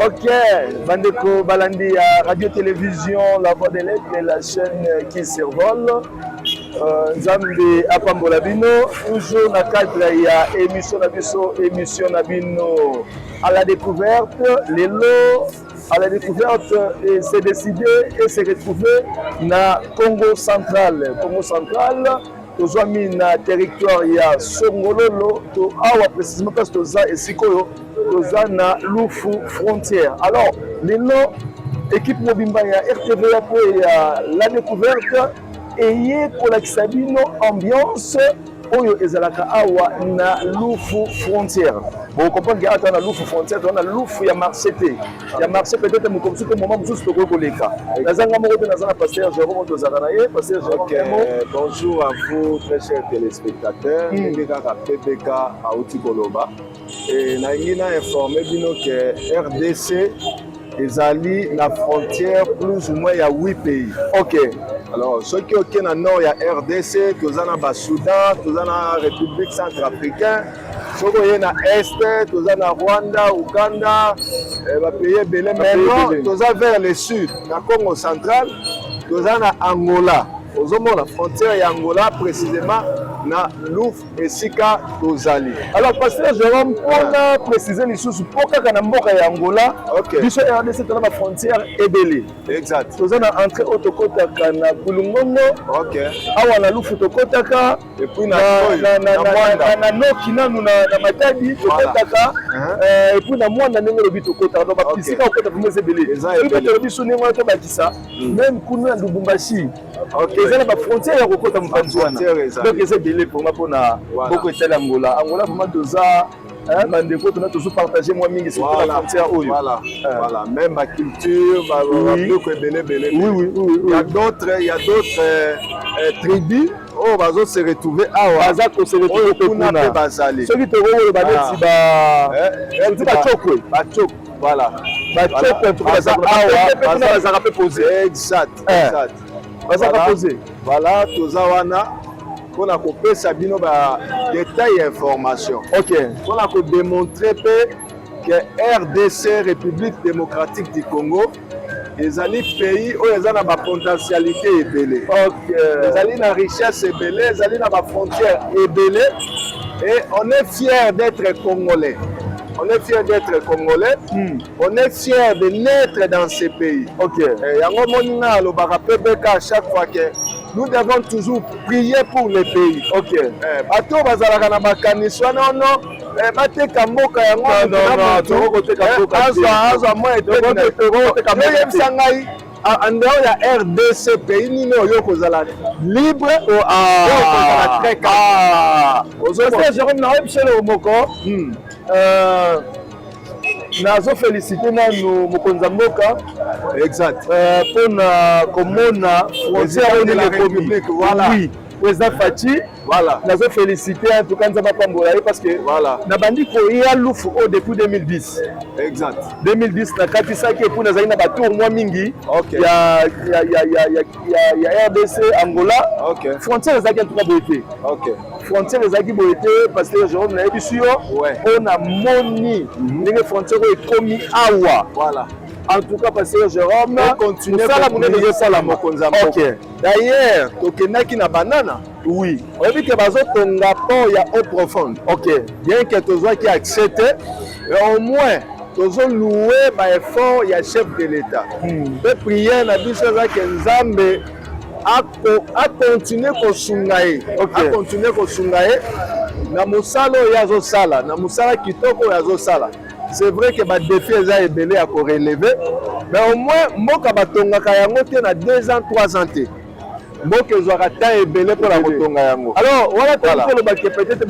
Ok, Bandeko Balandi à Radio-Télévision, La Voix des Lettres et la chaîne qui survole. Nzambe Apambola Bino, toujours dans le cadre il y a émission Nabino à la découverte, les lots à la découverte et c'est décidé et c'est retrouvé dans Congo central. Congo central, nous avons mis dans le territoire il y a Songololo, précisément parce que nous avons Sikoyo, nous avons na Lufu frontière. Alors, les lots, équipe Mobimba, il y a RTVA pour la découverte. Et pour la Kisabino ambiance oyo ezalaka awa na Lufu frontière. Bon, comprendre que ata na Lufu frontière, on a Lufu ya marché té. Ya marché peut-être mo comme tout moment juste ko koleka. Nazanga moko pe nazanga pasteur Jérôme Tozakanaye, pasteur Jérôme. Bonjour à vous très chers téléspectateurs. Ngeka PPK Auti Koloba. Et na ngina informé bino que RDC ezali na frontière plus ou moins il y a 8 pays. OK. Alors, ceux qui sont dans le nord, il y a RDC, tous en Soudan, tous en République centrafricaine, ceux qui sont dans l'Est, tous en Rwanda, Ouganda, pays Belé. Maintenant, tous vers le sud, dans le Congo central, tous en Angola. Aux hommes, la frontière est Angola, précisément, na Louf et Sika Tozali. Alors, pasteur Jérôme, on a précisé les choses pour que Kanamboka et Angola, puisque RDC est la frontière Ebele. Exact. Nous avons entré au Tokotaka na Kulungongo. Ok. Awa na Lufu Tokotaka. Et puis na Nokina na Matadi Tokotaka. Et puis na Mwanda ndenge lobi Tokotaka. Donc bapisika okota pour mes Ebele. Et puis lobi sonengo to bakisa. Même kuna Lubumbashi. Ok. Ils ont la frontière à Kokota Mpanzwana. Donc c'est belé pour moi pour na beaucoup de Angola. Angola vraiment doza bandeko on a toujours partagé moi mingi sur la frontière oyo. Voilà. Voilà, même ma culture, beaucoup belé. Oui. Il y a d'autres tribus oh bazo se retrouver awa. Baza ko se retrouver kuna pe bazali. Ceux qui te voient ba deti ba chokwe. Ba chok. Voilà. Ba chokwe pour baza awa, baza ka poser. Exact. Baza ka poser. Voilà, tozawana pour la couper Sabino ba détail information. OK. Pour la démontrer que RDC République démocratique du Congo les pays où ils ont la potentialité ébélée. OK. Les alliés la richesse ébélée, les alliés la frontière ébélée et on est fiers d'être Congolais. On est fiers d'être Congolais. On est fiers de naître dans ces pays. OK. Et à chaque fois que nous devons toujours prier pour les pays. OK. Bato bazalaka na bakaniswa non. Bateka mboka yango azwa moi etesangai en dehors ya RDC pays nini oyo kozala libre kozala très calme. Jérôme na option moko nazo féliciter nanu mokonza mboka exact pona komona frontière de la République. Voilà. Oui. Président Fachi, voilà. Nous avons félicité en tout cas parce que voilà. Nous avons dit qu'il y a Louf depuis 2010. Exact. 2010, nous avons dit que pour nous avons tour moins mingi. Okay. Il y a RDC, Angola. Okay. Frontières les en tout cas beauté. Okay. Frontières les beauté parce que Jérôme n'a pas sûr. On a moni. Les frontières est commis awa. Voilà. En tout cas, pasteur Jérôme, continue à d'ailleurs, tokenaki na banana. Oui. On dit que bazo tonga pont ya eau profonde. OK. Bien que tozo qui accepte, au moins tozo louer ba effort ya chef de l'État. Pe prier na biso za ke Nzambe a continuer ko sungaye. A continuer ko sungaye na musalo ya zo sala, na musala kitoko ya zo sala. C'est vrai que les défis sont belé à relever, mais au moins, Moka Batongaka yango te na 2 ans, 3 ans. Moka Zouara ta belé pour la Motonga yango. Alors, voilà pour le bac peut-être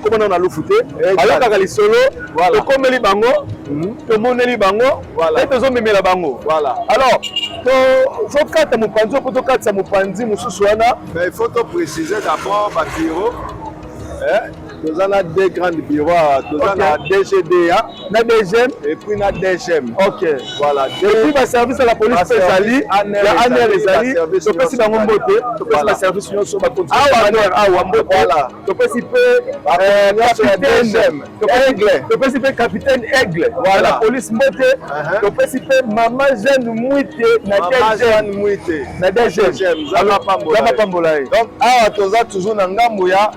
comment on a le fouté. Alors, quand les solo, voilà. Comme les bango, tout le monde les bango, voilà. Et tout le monde met la bango. Voilà. Alors, faut quatre à mon panzo, pour quatre à mon panzi, mon sousouana. Mais il faut préciser d'abord, Batiro. Nous avons deux grands bureaux. Nous avons DGDA, na DGM et puis na DGM. OK. Voilà. Et puis le service à la police Zali, la ANR Zali, to pesi ba ngombote, to pesi ba service nyonso ba continue. Ah Wambote. Voilà. To pesi pe capitaine Aigle. To pesi pe capitaine Aigle. Voilà. La police Mbote. To pesi pe maman Jeanne Mouite na DGM. Na DGM. Zama Pambola. Donc toza toujours na ngambo ya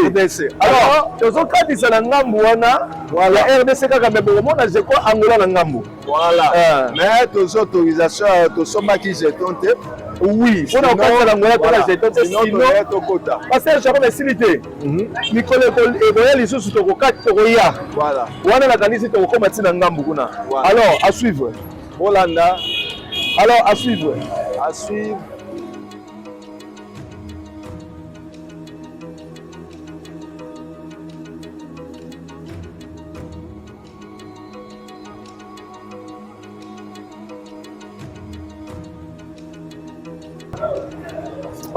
RDC. Alors tozo katisa na ngambo wana la RDC kaka me bomona je crois Angola na ngambo. Voilà. Mais tos autorisation to soma ki jeton te. Oui, on a encore l'Angola pour la jeton te sinon parce que j'avais la facilité. Nicole et les sous to kokati to ya. Voilà. Wana la kanisi to ko matina ngambo kuna. Alors à suivre. Holanda. Alors à suivre. À suivre.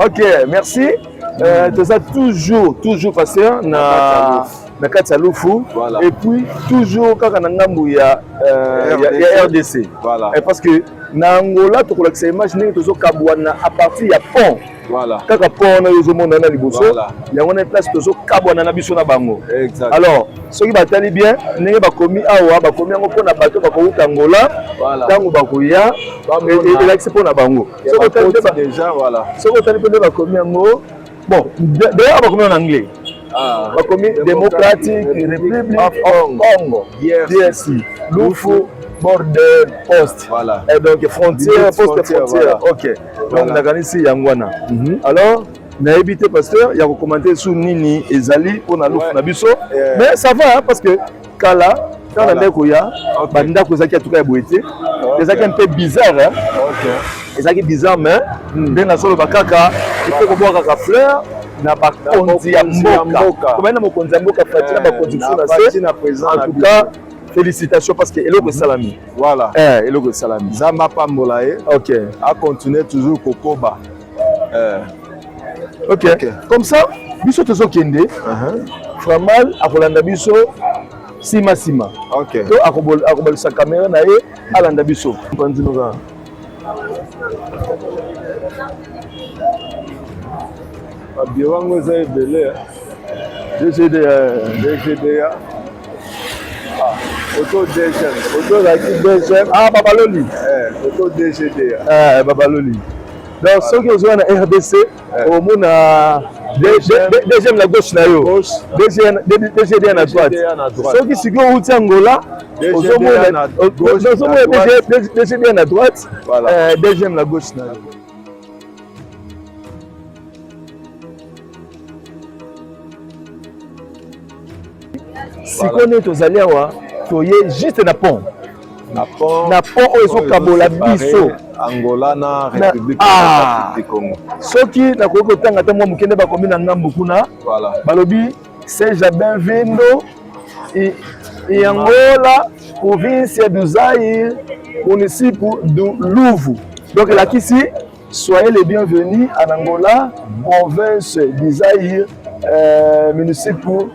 OK, merci. Tu as toujours passé na Katsaloufu. Voilà. Et puis toujours quand on a ngambu ya RDC. Voilà. Et parce que na Angola to ko imaginer to zo kabwana à partir ya pont. Voilà. Kaka pont na yozo mona na liboso. Voilà. Ya ngona place to zo kabwana na biso na bango. Exact. Alors, ceux qui batali bien, ndenge ba komi awa ba komi ngo pona bato ba ko Angola. Voilà. Tango ba ko ya et l'accès pona bango. So ko tali déjà voilà. So ko tali ba komi ngo bon, d'ailleurs ba komi en anglais. Ah, ba komi Democratic Republic of Congo. DRC. Lufu border post. Voilà. Et donc frontière, poste frontière. Voilà. OK. Donc nakanisi yangwana. Alors na évité pasteur, il y a commenter sur Nini Ezali pour na lufu na biso. Mais ça va parce que kala quand on est koya, banda ko zaki atuka boité. C'est un peu bizarre hein. OK. C'est ça qui est bizarre mais ben na solo bakaka, il faut boire kaka fleur. Na bakonzi ya mboka comme na mokonzi ya mboka fatina bakonzi na présent en tout cas félicitations parce que eloko salami voilà eloko salami Zama Pambola OK a continuer toujours kokoba OK comme ça biso tozo kende Framal akolanda biso sima OK to akobol sa caméra na ye alanda biso pandinoga Biwango za ebele DGDA auto DGM Babaloli auto DGDA Babaloli donc ceux qui ont na RDC au mona deuxième la gauche na yo DGDA na droite ceux qui signo uti Angola DGDA na droite deuxième la gauche na yo. Sikone tozali awa toye juste na pont oyo ezokabola biso Angola na République du Congo. Soki nakoki kotanga te mwa mokende bakomi na ngambu kuna balobi seja bem-vindo e Angola, província do Zaire, município do Luvu. Donc lakisi soyez les bienvenus en Angola, province du Zaire, município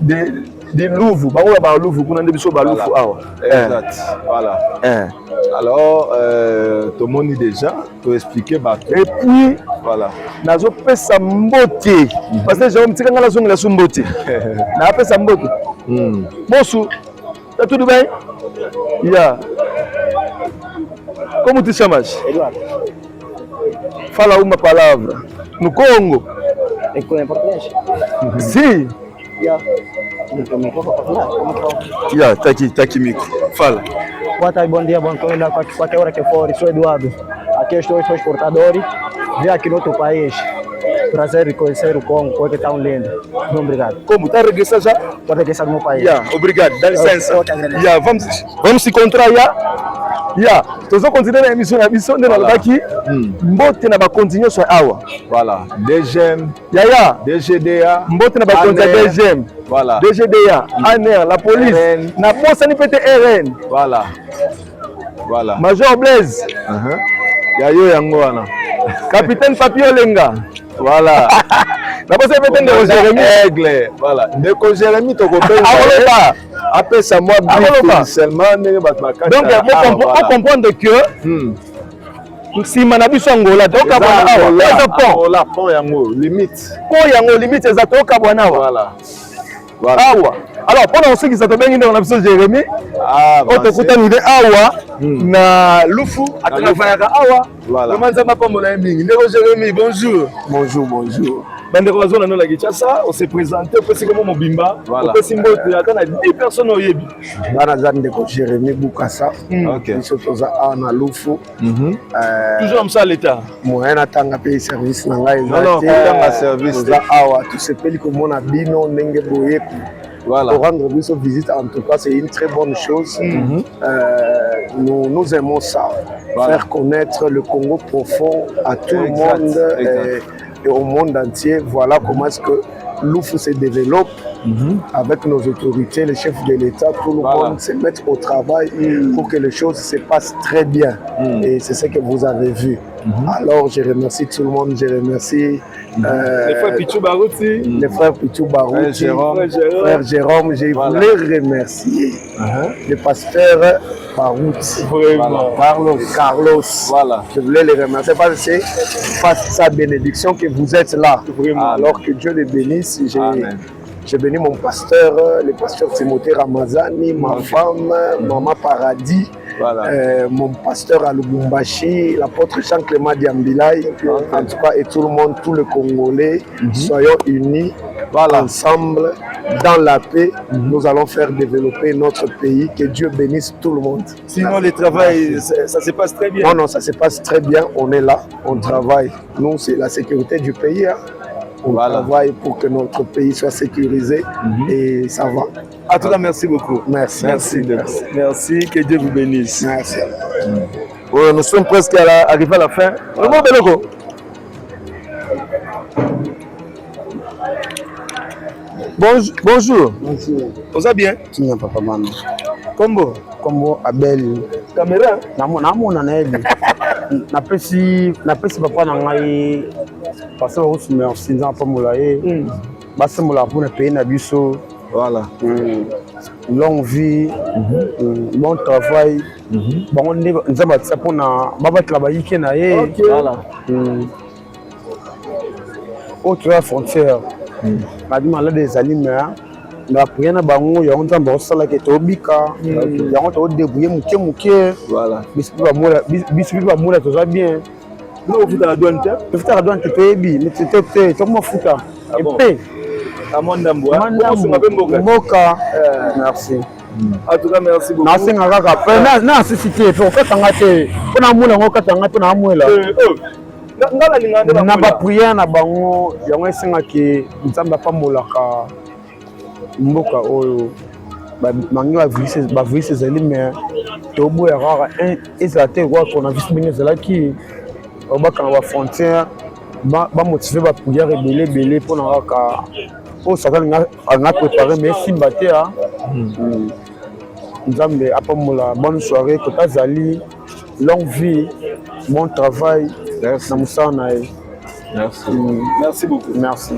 de Luvu. Bango ba Luvu kuna nde biso ba Luvu awa. Exact. Voilà. Alors tout le monde déjà to expliquer ba. Et puis voilà. Nazo pesa mbote parce que j'ai un petit kangala zonga la mbote. Na pesa mbote. Bosu. Tout bien? Yeah. Como te chamas? Eduardo. Fala uma palavra. No Congo? Em português? Sim. Yeah. Tá aqui, Mico. Fala. Boa tarde, bom dia, bom dia. Qualquer hora que for, sou Eduardo. Aqui estou exportador. Vim aqui no outro país. Prazer de conhecer o Congo, porque é tão lindo. Muito obrigado. Como? Está a regressar já? Estou a regressar no meu país. Obrigado, dá licença. Eu vamos se encontrar Nós vamos continuar a emissão aqui. Mbote na bakontinho só awa. Voilà. DGM. DGDA. Mbote na bakontinho DGM. Voilà. DGDA. ANR, la police. Na poste ni pete RN. Voilà. Voilà. Major Blaise. Yayo yango wana. Capitaine Papio Lenga. Voilà. D'abord, c'est peut-être de Jérémy. Aigle, voilà. Ndeko Jérémy, tu comprends? Après ça, moi, seulement, donc, on comprend que si Manabiso Angola, donc Angola, pont yango, limite. Pont yango, limite, c'est à Kabwana. Voilà. Awa. Alors, pendant ceux qui s'attendent bien, on a besoin de Jérémy. On te coûte une idée. Awa. Na Lufu. Awa. Voilà. Comment ça va pas mon ami? Jérémy, bonjour. Bonjour, bonjour. On s'est présenté, on s'est comment Mobimba. On s'est symbole, il y a 10 personnes au Yebi. Ndeko Jérémy Boukassa. Ok. Na Lufu. Toujours comme ça l'État. Moi, natanga pays service na ngai. Non, service. Awa, tu sais pas comment on a bino ndenge boye. Voilà. Pour rendre visite, en tout cas, c'est une très bonne chose. Nous aimons ça. Voilà. Faire connaître le Congo profond à tout le monde et au monde entier. Voilà comment est-ce que l'OUF se développe avec nos autorités, les chefs de l'État, tout le monde se met au travail pour que les choses se passent très bien. Et c'est ce que vous avez vu. Alors, je remercie tout le monde, je remercie les frères Pichou Barouti, frère Jérôme, je voulais remercier le pasteur Barouti, Carlos. Voilà. Je voulais les remercier parce que c'est face à sa bénédiction que vous êtes là. Alors que Dieu les bénisse. J'ai béni mon pasteur, le pasteur Timothée Ramazani, ma femme, Maman Paradis, mon pasteur à Lubumbashi, l'apôtre Jean-Clément Diambilay, en tout cas, et tout le monde, tous les Congolais, soyons unis, ensemble, dans la paix, nous allons faire développer notre pays, que Dieu bénisse tout le monde. Sinon, le travail, ça se passe très bien. Non, ça se passe très bien, on est là, on travaille. Nous, c'est la sécurité du pays. On travaille pour que notre pays soit sécurisé et ça va. En tout cas, merci beaucoup. Merci. Merci, que Dieu vous bénisse. Merci. Nous sommes presque arrivés à la fin. Bonjour. Vous allez bien? Tiens, papa, maman. Combo Abel. Caméra? Namona na eli. Napesi papa na ngai parce que vous merci nzambe pa molaye. Basi mola pour le pays na biso. Voilà. Longue vie, bon travail. Bon nzambe tsa pona babatla ba yike na ye. Voilà. Autre frontière. Madima la des aliments. Na prière bango ya nzambe osala ke tobika ya on to débrouiller muke voilà bisu ba moula to bien no futa la douane te pebi mais te to mo futa et pe amanda mboka merci en tout cas merci beaucoup na singa kaka pe na susciter pour fait tanga te pona moula ngoka tanga pe na moula ngala linganda na ba prière na bango ya ngo singa ke nzambe pa molaka mboka oyo mangi bavisi ezali me toboya kaka ezala te kwa coronavirus ndenge ezalaki bakanga bafrontière bamotive bapriere ebele mpona kaka oyo satan anga prépare me esimba te nzambe apamola bonne soirée kota azali longue vie bon travail na mosala na ye. Merci beaucoup. Merci.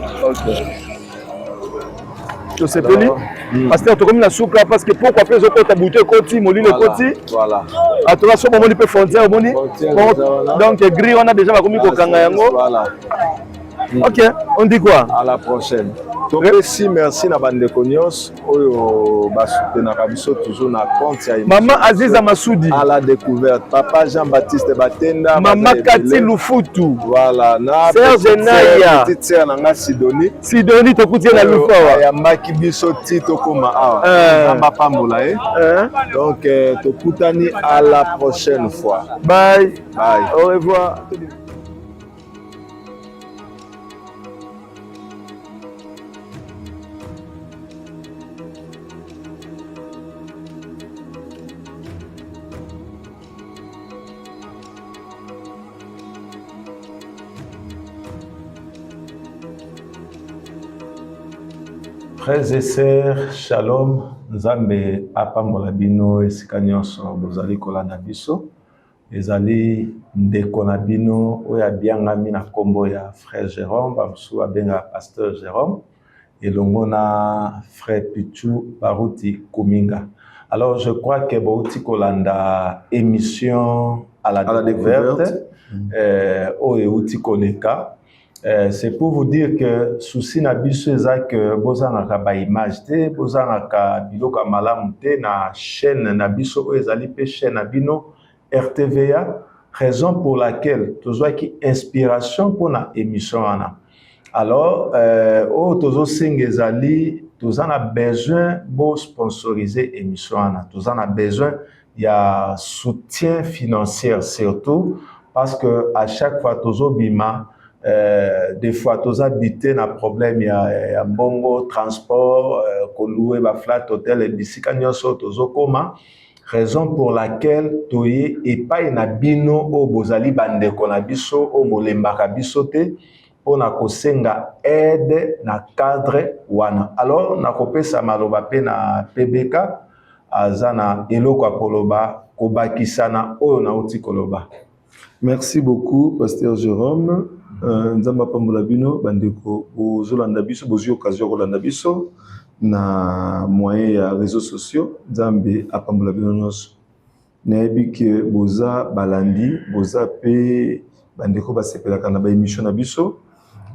Tosepeli parce que tokomi na suka parce que pourquoi après okota bouteille koti molile koti voilà atoka so momoni pe frontière moni donc gris on a déjà bakomi kokanga yango voilà. OK, on dit quoi? À la prochaine. Merci na bandeko nyos oyo basutenaka biso toujours na compte ya Maman Aziza Massoudi à la découverte, papa Jean-Baptiste Batenda, Maman Kati Lufutu, voilà na Serge Naya, petite sœur nanga Sidonie tokuti na Lufawa ya mbaki biso tito koma awa na pambola donc tokutani à la prochaine fois. Bye au revoir. Frères et sœurs, shalom, Nzambe apambola bino esika nyonso bozali kolanda biso. ezali ndeko na bino oyo abiangami na kombo ya frère Jérôme bamusu babenga pasteur Jérôme elongo na frère Pichu baruti Kuminga. Alors je crois que bauti kolanda émission à la découverte oyo uti koleka. C'est pour vous dire que souci na biso eza que bozangaka ba image te bozangaka biloko malamu te na chaîne na biso oyo ezali pe chaîne na bino RTVA, raison pour laquelle tozwaki inspiration pour na émission wana. Alors oyo tozosenga ezali tozana besoin bo sponsoriser émission wana, tozana besoin ya soutien financier surtout parce que à chaque fois tozobima des fois tous habiter na problème ya mbongo transport koloué ba flat hotel et bisika nyonso tozokoma, raison pour laquelle toye epai na bino o bozali bandeko na biso o bolembaka biso te pona kosenga aide na cadre wana. Alors nakopesa maloba pe na PBK azana eloko akoloba kobakisana oyo na uti koloba. Merci beaucoup pasteur Jérôme. Nzamba pambola bino bandeko bozolanda biso bozwi occasion kolanda biso na moyen ya réseaux sociaux nzambe apambola bino nyonso nayebi ke boza balandi boza pe bandeko basepelaka na ba émission na biso.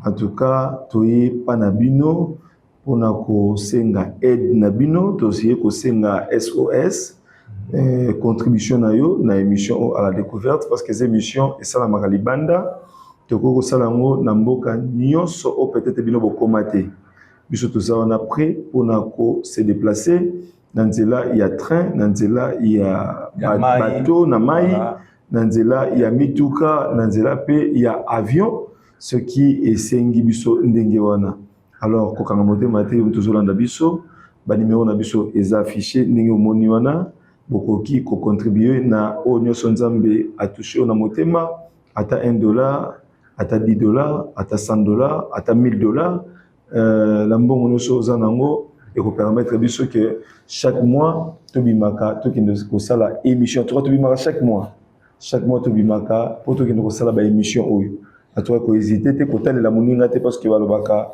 En tout cas toye pa na bino pona kosenga aide na bino toye kosenga SOS contribution na yo na émission à la découverte parce que ces émissions esalamaka libanda toko salango na mboka nyonso o peut-être bino bokomate biso tozawana prêt pona ko se déplacer na nzela il y a train na nzela il y a bateau na mai na nzela il y a mituka na nzela pe il y a avion ce qui esengi biso ndenge wana. Alors kokanga motema te tozolanda biso ba numéro na biso eza affiché ndenge omoni wana bokoki ko contribuer na o nyonso nzambe a touché na motema ata $1 ata $10 ata $100 ata $1000 la mbongo nyonso oza nango et ko permettre biso que chaque mois tobimaka tokende kosala émission tobimaka chaque mois tobimaka po tokende kosala ba émission oyo atoka ko hésiter te kotalela moninga te parce que balobaka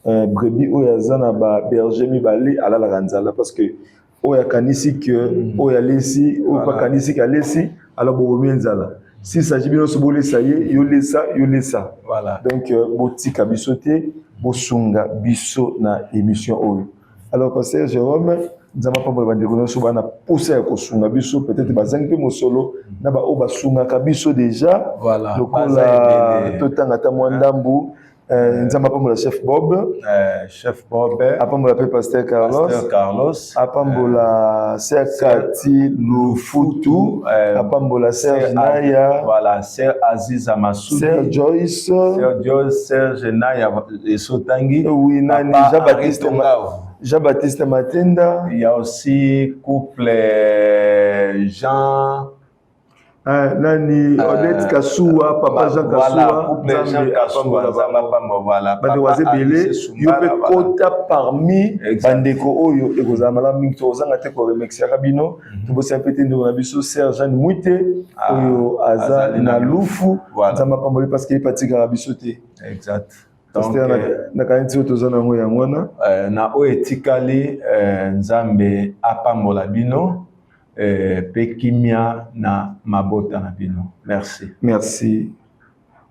brebis oyo azana ba berger mibale alala kanzala parce que oyo kanisi que oyo alesi oyo pa kanisi ka lesi alors bobomi nzala. Si s'agit bien de bolesa ye yolesa. Voilà. Donc botika biso te bosunga biso na émission oyo. Alors pasteur Jérôme nzama pa bolba ndeko so bana pousser ko sunga biso peut-être bazangi pe mosolo na ba o basunga ka biso déjà. Voilà. Lokola totanga ta mwandambu nzamba pambola chef Bob apambola pe pasteur Carlos apambola Sir Kati Lufutu apambola Serge Naya voilà Sir Aziz Amassoudi Sir Joyce Sir Genaya Esotangi oui nani Jean-Baptiste Matenda. Il y a aussi couple Jean nani Odette Kassoua papa Jean Kassoua Jean Kassoua voilà bande waze belé yo pe kota parmi bandeko oyo ekozamala mingi tozanga te ko remercier kabino to bosi apete ndo na biso Serge Jean Mwite oyo aza na lufu nzamba pamboli parce que patika biso te exact. Donc na kaniti tozana ngo ya ngwana na o etikali nzambe apambola bino pe kimia na mabota na bino. Merci. Merci.